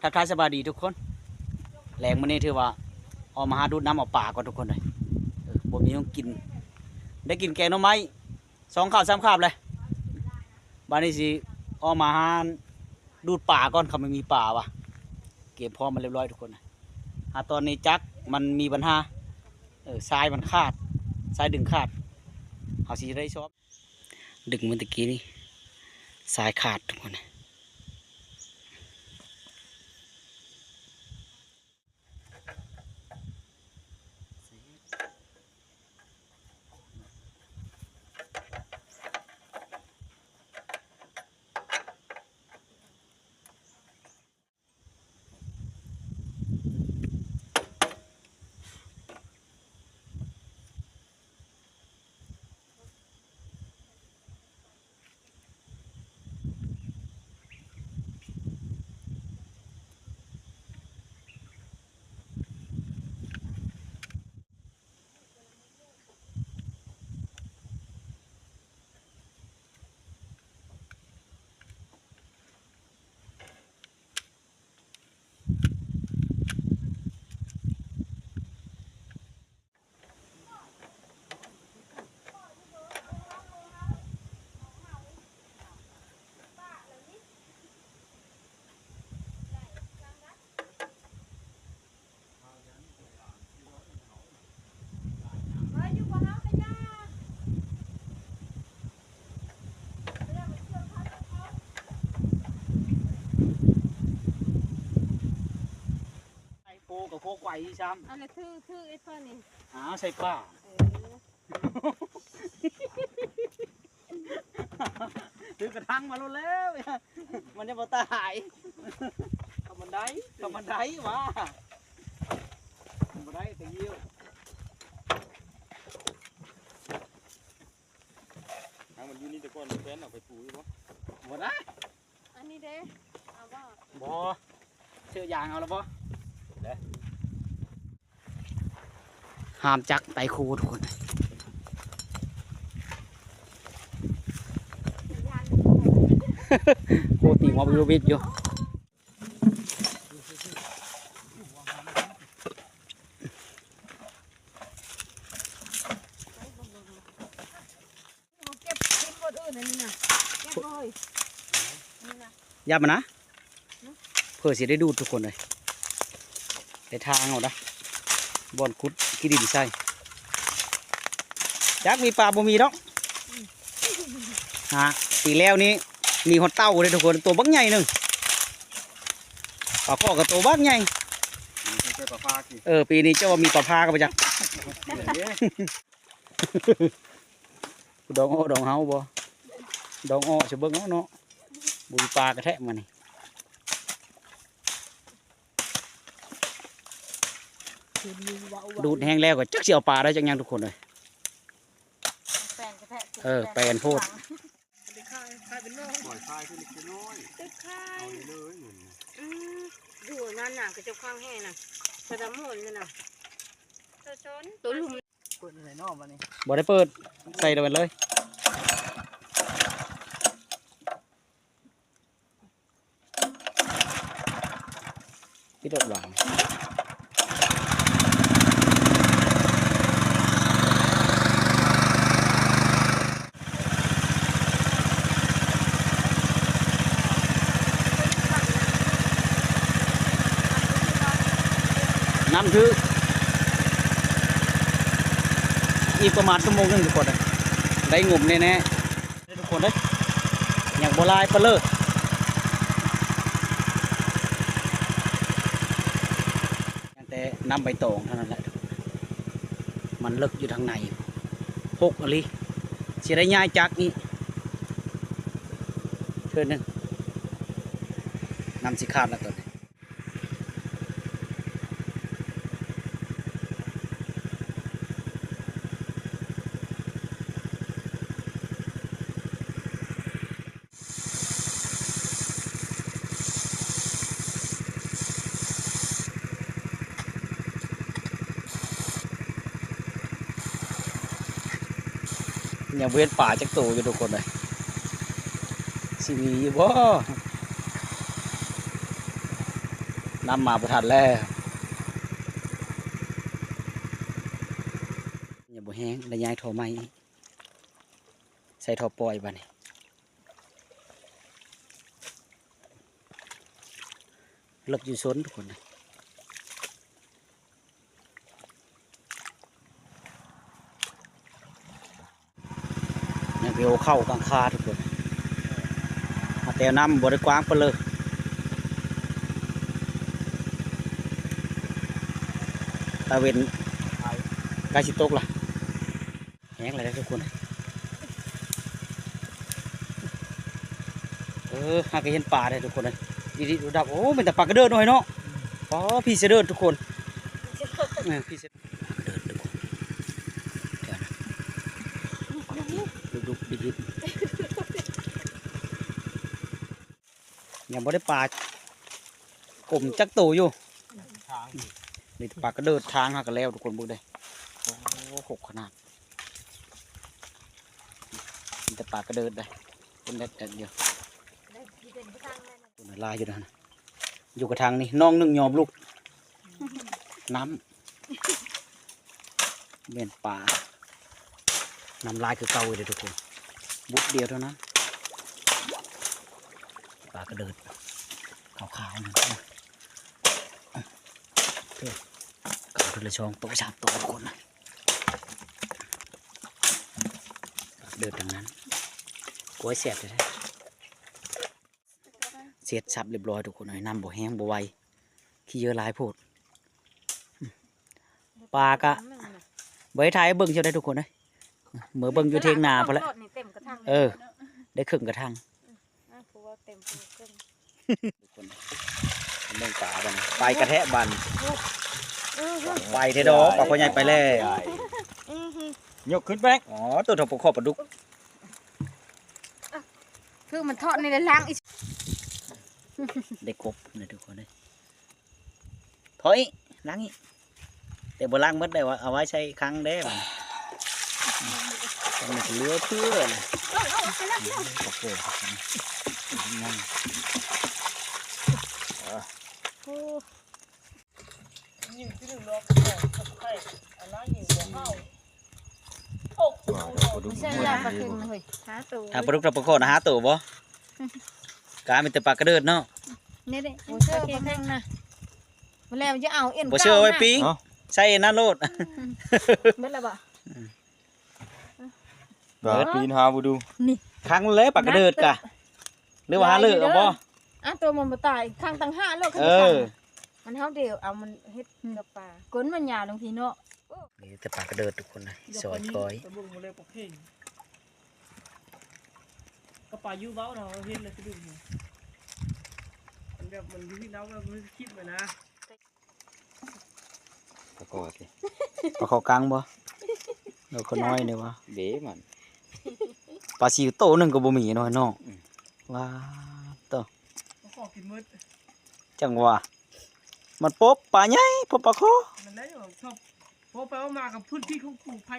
ทักทายสบายดีทุกคนแรงมื้อนี้ถือว่าออกมาหาดูดน้ำเอาป่าก่อนทุกคนเลยบ่มีของกินได้กินแกงหน่อไม้2 คาบ 3 คาบเลยบัดนี้สิออกมาหาดูดป่าก่อนเขาไม่มีป่าวะเก็บพร้อมมาเรียบร้อยทุกคนตอนนี้จักมันมีปัญหาทรายมันขาดทรายดึงขาดเขาสิได้ชอบดึงเมื่อตะกี้นี่ทรายขาดทุกคนโคกับโคไก่ซ้ำอะไรทื่อไอ้เพื่อนนี่ใส่ป้าถือกระทังมาแล้วมันจะมาตายทำมันได้วะทำมันได้แต่เยี่ยวทางมันอยู่นี่แต่ก่อนแฟนเอาไปปูอยู่ปะหมดได้อันนี้เด้เอาบ่บ่เชื่อยางเอาแล้วบ่ห้ามจักไตคูทุกคนโคตีมาบิวบิดอยู่เก็บทิ้งบนอื่นนี่นะเก็บเลยนี่นะยับมานะเพื่อสิได้ดูทุกคนเลยในทางเอาได้บอนคุดขี้ดินใส่จักมีปลาบ่มีดอกปีแล้วนี้มีหดเต้าเลยทุกคนตัวบักใหญ่หนึ่งปลาข้อกับตัวบักใหญ่ปีนี้เจ้าว่ามีปลาพากันไปจังดองอ้อดองเฮาบ่ดองอ้อจะเบิ้งเนาะบุยปลากระแทะมานี่ดูดแห้งแล้วก็จักเสียวปลาได้จังยังทุกคนเลยแปลนโพดปล่อยคายขึ้นเล็กน้อยตึกค่ายเอาเลยดูนั่นน่ะกระจกข้างแห้งน่ะกระดำหมุนนี่น่ะตัวลุมเปิดอะไรนอกมานี่บ่ได้เปิดใส่เลยพี่ดดหวังน้ำคืออีกประมาณ1 ชั่วโมงทุกคนได้งมแน่ๆทุกคนได้อย่างโบราณเปลือกแต่น้ำใบตองเท่านั้นแหละมันลึกอยู่ทางในพกอะไรเสียได้ง่ายจากนี้เพื่อนนึงน้ำสีขาดแล้วตัวนี้ยังเว้นป่าจักโตอยู่ทุกคนเลยสิมีบ่ น้ำมาประทันแล้วอย่าบ่แห้งแล้วย้ายท่อไม้อีกใส่ท่อปล่อยบัดนี้เลิกอยู่สนทุกคนนะนี่ไปเอาเข้ากลางคาทุกคนมาแต่น้ำบริกว้างไปเลยตาเวนกาสิตกล่ะแห้งอะไรทุกคนหากเห็นป่าได้ทุกคนเลยดีๆดูดับโอ้เป็นแต่ปลากระเดิดหน่อยเนาะอ๋อพี่เสด็จทุกคนพี่เสด็จเดินทุกคนเดี๋ยวนะดุดิบยังไม่ได้ปลากลมจักโตอยู่นี่ปลากระเดิดทางหักกันแล้วทุกคนบุกได้โอ้หกขนาดมีแต่ปลากระเดิดได้เป็นเด็ดเดียวตัวลายอยู่นะอยู่กระทางนี่น้องนึ่งยอมลูกน้ำเม่นปลาน้ำลายคือเก่าเลยทุกคนบุกเดียวเท่านั้นปลากระเดิดขาวๆนะเขาทะเลช่องตัวชาบตัวทุกคนนะเดินดังนั้นกล้วยเสียบเลยนะเสียดสับเรียบร้อยทุกคนเลยน้ำบ่แห้งบ่ไหวขี้เยอะหลายโพดปลากะใบไทยเบิ่งเชียวได้ทุกคนเลยเหมือเบิ่งอยู่เทียงนาพอแล้วได้ครึ่งกระทั่งทุกคนเบิ่งปลาบันไปกระแทะบันไปเทดอกปลาคอใหญ่ไปแล้วยกขึ้นแบกอ๋อตัวถกปลาคอปลาดุกคือมันทอดในล้างอีกได้กบเลยทุกคนเลยถอยล้างอีกแต่บ่ล้างมัดได้ว่าเอาไว้ใช้ครั้งได้บ่มันเหลือเพื่อเลยโอ้โหนั่นยิงที่หนึ่งรอบไข่อันนั้นยิงหัวเข้าใช่ยาปลาเค็งเลยหาตัวถ้าปลาดุกปลาคอนะหาตัวบ่กาเป็นแต่ปลากระเดิดเนาะนี่ดิโอ้เชื่อปลาเค็งนะมาแล้วจะเอาเอ็นบ่เชื่อไว้ปิ้งใช่นั่นโลดเมื่อไรบ่ปีนหาบูดูนี่ครั้งเลยปลากระเดิดกะหรือว่าหาเลิกเอาบ่ตัวมันมาตายข้างตั้ง5โลมันเท่าเดียวเอามันเฮ็ดกับปลาก้นมันยาวลงทีเนาะนี่แต่ปลากระเดิดทุกคนนะซอยก้อยก็ปลายูเบ้าเนาะเห็นเลยที่ดูมันแบบมันยูที่แล้วมันคิดไปนะปลาคอสิปลาคอกลางบ่เราก็น้อยเนี่ยวะเบ๊มันปลาซิวโตนึงก็บ่มีน้อยเนาะว้าต่อขอกินมืดจังหวะมันปบปลาใหญ่ปบปลาคอมันได้ชอบพอไปเอามากับพื้นที่ของปลูกไผ่